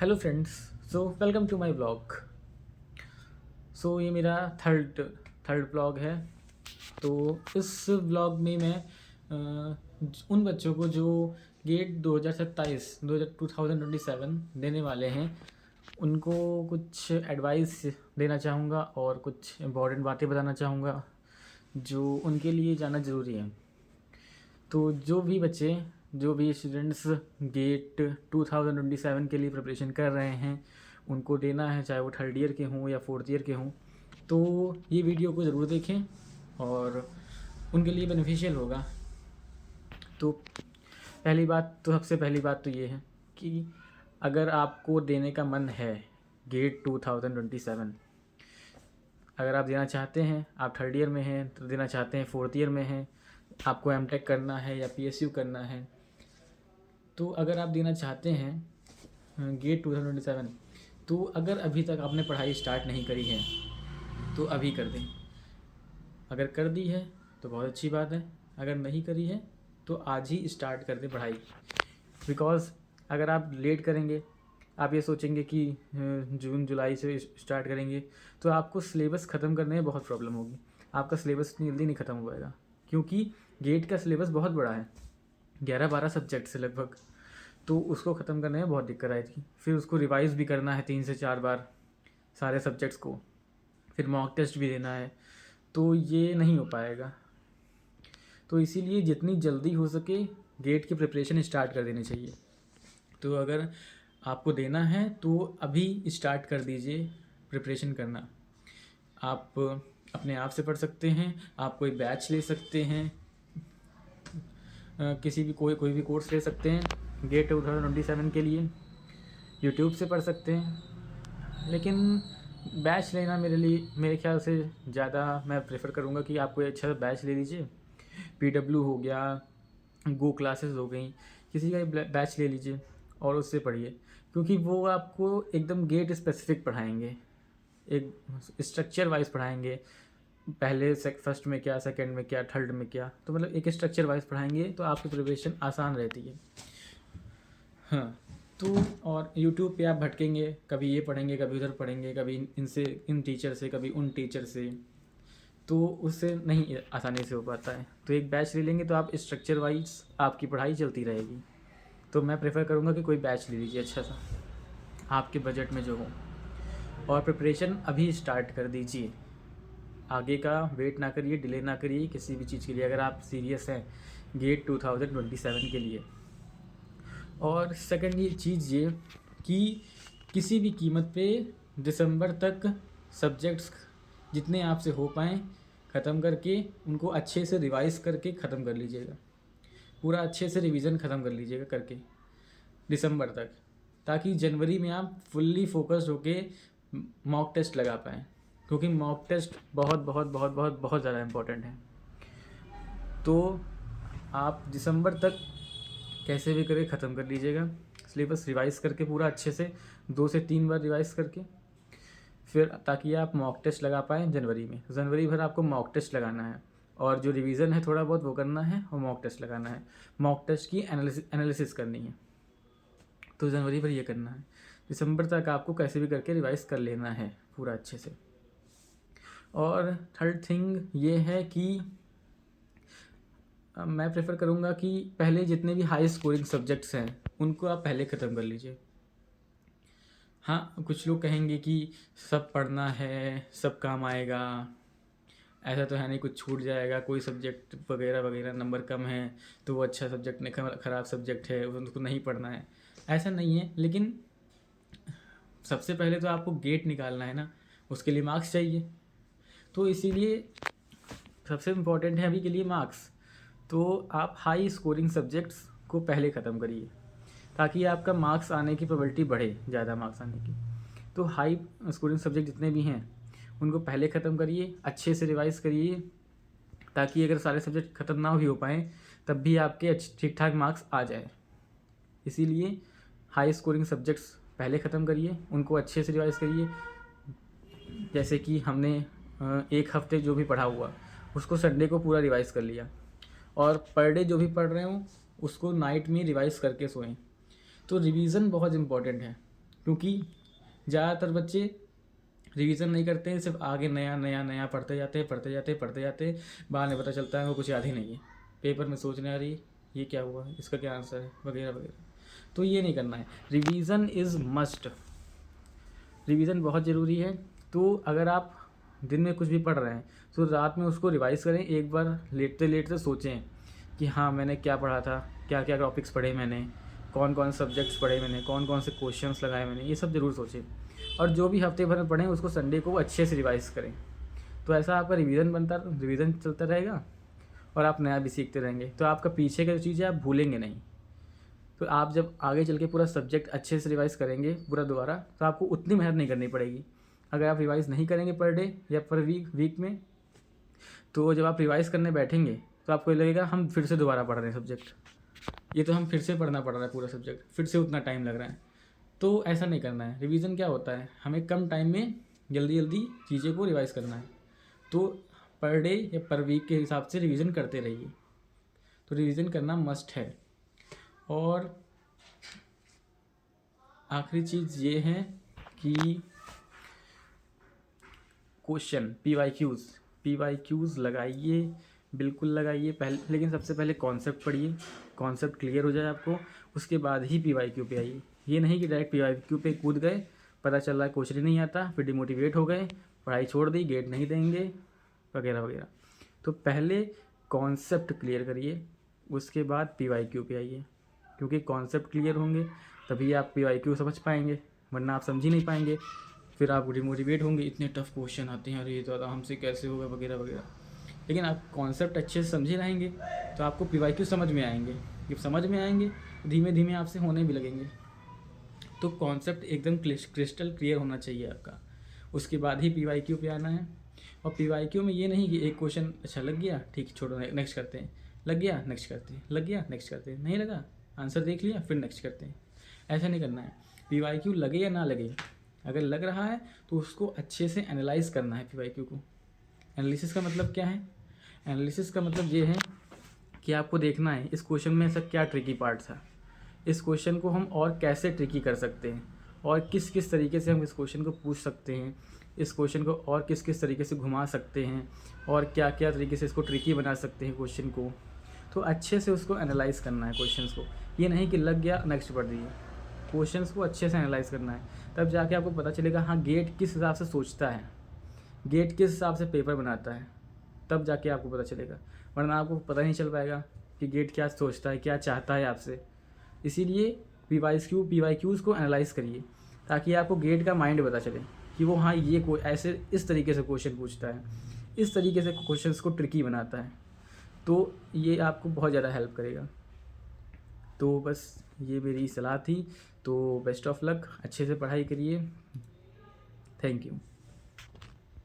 Hello friends. So welcome to my blog. So ये मेरा third blog है। तो इस ब्लॉग में मैं उन बच्चों को जो गेट 2027 देने वाले हैं उनको कुछ एडवाइस देना चाहूँगा और कुछ इम्पोर्टेंट बातें बताना चाहूँगा जो उनके लिए जानना ज़रूरी है। तो जो भी स्टूडेंट्स गेट 2027 के लिए प्रिपरेशन कर रहे हैं उनको देना है, चाहे वो थर्ड ईयर के हों या फोर्थ ईयर के हों, तो ये वीडियो को ज़रूर देखें और उनके लिए बेनिफिशियल होगा। तो सबसे पहली बात तो ये है कि अगर आपको देने का मन है गेट 2027, अगर आप देना चाहते हैं, आप थर्ड ईयर में हैं तो देना चाहते हैं, फोर्थ ईयर में हैं, आपको एमटेक करना है या पीएसयू करना है, तो अगर आप देना चाहते हैं गेट 2027, तो अगर अभी तक आपने पढ़ाई स्टार्ट नहीं करी है तो अभी कर दें। अगर कर दी है तो बहुत अच्छी बात है, अगर नहीं करी है तो आज ही स्टार्ट कर दें पढ़ाई। बिकॉज़ अगर आप लेट करेंगे, आप ये सोचेंगे कि जून जुलाई से स्टार्ट करेंगे, तो आपको सिलेबस ख़त्म करने में बहुत प्रॉब्लम होगी। आपका सिलेबस इतनी जल्दी नहीं ख़त्म हो पाएगा क्योंकि गेट का सिलेबस बहुत बड़ा है, 11-12 सब्जेक्ट से लगभग। तो उसको ख़त्म करने में बहुत दिक्कत आई थी। फिर उसको रिवाइज़ भी करना है 3 से 4 बार सारे सब्जेक्ट्स को, फिर मॉक टेस्ट भी देना है, तो ये नहीं हो पाएगा। तो इसीलिए जितनी जल्दी हो सके गेट की प्रिपरेशन स्टार्ट कर देनी चाहिए। तो अगर आपको देना है तो अभी स्टार्ट कर दीजिए प्रिपरेशन करना। आप अपने आप से पढ़ सकते हैं, आप कोई बैच ले सकते हैं, किसी भी कोई भी कोर्स ले सकते हैं गेट 2027 के लिए, यूट्यूब से पढ़ सकते हैं। लेकिन बैच लेना मेरे ख्याल से ज़्यादा मैं प्रेफर करूँगा कि आप कोई अच्छा बैच ले लीजिए। PW हो गया, गो क्लासेस हो गई, किसी का बैच ले लीजिए और उससे पढ़िए, क्योंकि वो आपको एकदम गेट स्पेसिफिक पढ़ाएंगे, एक स्ट्रक्चर वाइज पढ़ाएंगे। पहले फर्स्ट में क्या, सेकंड में क्या, थर्ड में क्या, तो मतलब एक स्ट्रक्चर वाइज पढ़ाएंगे तो आपकी प्रिपरेशन आसान रहती है। हाँ, तो और यूट्यूब पे आप भटकेंगे, कभी ये पढ़ेंगे, कभी उधर पढ़ेंगे, कभी इन टीचर से, कभी उन टीचर से, तो उससे नहीं आसानी से हो पाता है। तो एक बैच ले लेंगे तो आप स्ट्रक्चर वाइज आपकी पढ़ाई चलती रहेगी। तो मैं प्रेफर करूँगा कि कोई बैच ले लीजिए अच्छा सा, आपके बजट में जो हो, और प्रिपरेशन अभी स्टार्ट कर दीजिए। आगे का वेट ना करिए, डिले ना करिए किसी भी चीज़ के लिए, अगर आप सीरियस हैं गेट 2027 के लिए। और सेकंड ये चीज़ ये कि किसी भी कीमत पे दिसंबर तक सब्जेक्ट्स जितने आपसे हो पाएँ ख़त्म करके उनको अच्छे से रिवाइज़ करके ख़त्म कर लीजिएगा। पूरा अच्छे से रिवीजन ख़त्म कर लीजिएगा करके दिसंबर तक, ताकि जनवरी में आप फुल्ली फोकस्ड होके मॉक टेस्ट लगा पाएँ, क्योंकि मॉक टेस्ट बहुत बहुत बहुत बहुत बहुत ज़्यादा इम्पोर्टेंट है। तो आप दिसंबर तक कैसे भी करके ख़त्म कर लीजिएगा, सिलेबस रिवाइज़ करके पूरा अच्छे से 2 से 3 बार रिवाइज़ करके, फिर ताकि आप मॉक टेस्ट लगा पाएँ जनवरी में। जनवरी भर आपको मॉक टेस्ट लगाना है और जो रिवीजन है थोड़ा बहुत वो करना है और मॉक टेस्ट लगाना है, मॉक टेस्ट की एनालिसिस करनी है। तो जनवरी भर ये करना है, दिसंबर तक आपको कैसे भी करके रिवाइज़ कर लेना है पूरा अच्छे से। और थर्ड थिंग ये है कि मैं प्रेफर करूँगा कि पहले जितने भी हाई स्कोरिंग सब्जेक्ट्स हैं उनको आप पहले ख़त्म कर लीजिए। हाँ, कुछ लोग कहेंगे कि सब पढ़ना है, सब काम आएगा, ऐसा तो है नहीं कुछ छूट जाएगा, कोई सब्जेक्ट वगैरह वगैरह नंबर कम है तो वो अच्छा सब्जेक्ट नहीं, ख़राब सब्जेक्ट है उसको नहीं पढ़ना है, ऐसा नहीं है। लेकिन सबसे पहले तो आपको गेट निकालना है ना, उसके लिए मार्क्स चाहिए। तो इसीलिए सबसे इम्पोर्टेंट है अभी के लिए मार्क्स। तो आप हाई स्कोरिंग सब्जेक्ट्स को पहले ख़त्म करिए ताकि आपका मार्क्स आने की प्रोबेबिलिटी बढ़े, ज़्यादा मार्क्स आने की। तो हाई स्कोरिंग सब्जेक्ट जितने भी हैं उनको पहले ख़त्म करिए, अच्छे से रिवाइज़ करिए, ताकि अगर सारे सब्जेक्ट ख़त्म ना भी हो पाएँ तब भी आपके ठीक ठाक मार्क्स आ जाए। इसीलिए हाई स्कोरिंग सब्जेक्ट्स पहले ख़त्म करिए, उनको अच्छे से रिवाइज़ करिए। जैसे कि हमने एक हफ़्ते जो भी पढ़ा हुआ उसको संडे को पूरा रिवाइज़ कर लिया, और पर डे जो भी पढ़ रहे हो उसको नाइट में रिवाइज़ करके सोएं। तो रिवीज़न बहुत इम्पॉर्टेंट है। क्योंकि ज़्यादातर बच्चे रिवीजन नहीं करते हैं, सिर्फ आगे नया नया नया पढ़ते जाते बाद में पता चलता है वो कुछ याद ही नहीं है, पेपर में सोचने आ रही ये क्या हुआ, इसका क्या आंसर है, वगैरह वगैरह। तो ये नहीं करना है। रिवीजन इज़ मस्ट, रिवीजन बहुत ज़रूरी है। तो अगर आप दिन में कुछ भी पढ़ रहे हैं तो रात में उसको रिवाइज़ करें, एक बार लेटते लेटते सोचें कि हाँ मैंने क्या पढ़ा था, क्या क्या टॉपिक्स पढ़े मैंने, कौन कौन सब्जेक्ट्स पढ़े मैंने, कौन कौन से क्वेश्चंस लगाए मैंने, ये सब ज़रूर सोचें। और जो भी हफ्ते भर में पढ़ें उसको संडे को अच्छे से रिवाइज़ करें। तो ऐसा आपका रिवीजन चलता रहेगा और आप नया भी सीखते रहेंगे। तो आपका पीछे का जो चीज़ है आप भूलेंगे नहीं। तो आप जब आगे चल के पूरा सब्जेक्ट अच्छे से रिवाइज़ करेंगे पूरा दोबारा, तो आपको उतनी मेहनत नहीं करनी पड़ेगी। अगर आप रिवाइज़ नहीं करेंगे पर डे या पर वीक में, तो जब आप रिवाइज़ करने बैठेंगे तो आपको लगेगा हम फिर से दोबारा पढ़ रहे हैं सब्जेक्ट, ये तो हम फिर से पढ़ना पड़ रहा है पूरा सब्जेक्ट, फिर से उतना टाइम लग रहा है। तो ऐसा नहीं करना है। रिवीजन क्या होता है, हमें कम टाइम में जल्दी जल्दी चीज़ें को रिवाइज़ करना है। तो पर डे या पर वीक के हिसाब से रिवीजन करते रहिए। तो रिवीजन करना मस्ट है। और आखिरी चीज़ ये है कि क्वेश्चन पी वाई क्यूज़ लगाइए, बिल्कुल लगाइए पहले, लेकिन सबसे पहले कॉन्सेप्ट पढ़िए, कॉन्सेप्ट क्लियर हो जाए आपको, उसके बाद ही पी पे आइए। ये नहीं कि डायरेक्ट पी पे कूद गए, पता चल रहा है क्वेश्चन ही नहीं आता, फिर डिमोटिवेट हो गए, पढ़ाई छोड़ दी, गेट नहीं देंगे वगैरह वगैरह। तो पहले कॉन्सेप्ट क्लियर करिए, उसके बाद पी पे आइए, क्योंकि कॉन्सेप्ट क्लियर होंगे तभी आप पी समझ पाएंगे, वरना आप समझ ही नहीं पाएंगे। फिर आप डिमोटिवेट होंगे, इतने टफ क्वेश्चन आते हैं, अरे तो हमसे कैसे होगा वगैरह वगैरह। लेकिन आप कॉन्सेप्ट अच्छे से समझे रहेंगे तो आपको पी समझ में आएंगे, जब समझ में आएंगे धीमे धीमे आपसे होने भी लगेंगे। तो कॉन्सेप्ट एकदम क्रिस्टल क्लियर होना चाहिए आपका, उसके बाद ही पी पे आना है। और पी में ये नहीं कि एक क्वेश्चन अच्छा लग गया ठीक छोड़ो नेक्स्ट करते हैं, लग गया नेक्स्ट करते हैं, लग गया नेक्स्ट करते हैं, नहीं लगा आंसर देख लिया फिर नेक्स्ट करते हैं, ऐसा नहीं करना है। पी लगे या ना लगे, अगर लग रहा है तो उसको अच्छे से एनालाइज करना है पी को। एनालिसिस का मतलब क्या है, एनालिसिस का मतलब ये है कि आपको देखना है इस क्वेश्चन में ऐसा क्या ट्रिकी पार्ट था, इस क्वेश्चन को हम और कैसे ट्रिकी कर सकते हैं, और किस किस तरीके से हम इस क्वेश्चन को पूछ सकते हैं, इस क्वेश्चन को और किस किस तरीके से घुमा सकते हैं, और क्या क्या तरीके से इसको ट्रिकी बना सकते हैं क्वेश्चन को। तो अच्छे से उसको एनालाइज करना है क्वेश्चंस को, ये नहीं कि लग गया नेक्स्ट पढ़ दिए। क्वेश्चंस को अच्छे से एनालाइज करना है, तब जाके आपको पता चलेगा हाँ गेट किस हिसाब से सोचता है, गेट किस हिसाब से पेपर बनाता है, तब जाके आपको पता चलेगा, वरना आपको पता नहीं चल पाएगा कि गेट क्या सोचता है, क्या चाहता है आपसे। इसीलिए पी वाई क्यूज़ को एनालाइज करिए, ताकि आपको गेट का माइंड पता चले कि वो हाँ ये ऐसे इस तरीके से क्वेश्चन पूछता है, इस तरीके से क्वेश्चंस को ट्रिकी बनाता है। तो ये आपको बहुत ज़्यादा हेल्प करेगा। तो बस ये मेरी सलाह थी। तो बेस्ट ऑफ लक, अच्छे से पढ़ाई करिए। Thank you.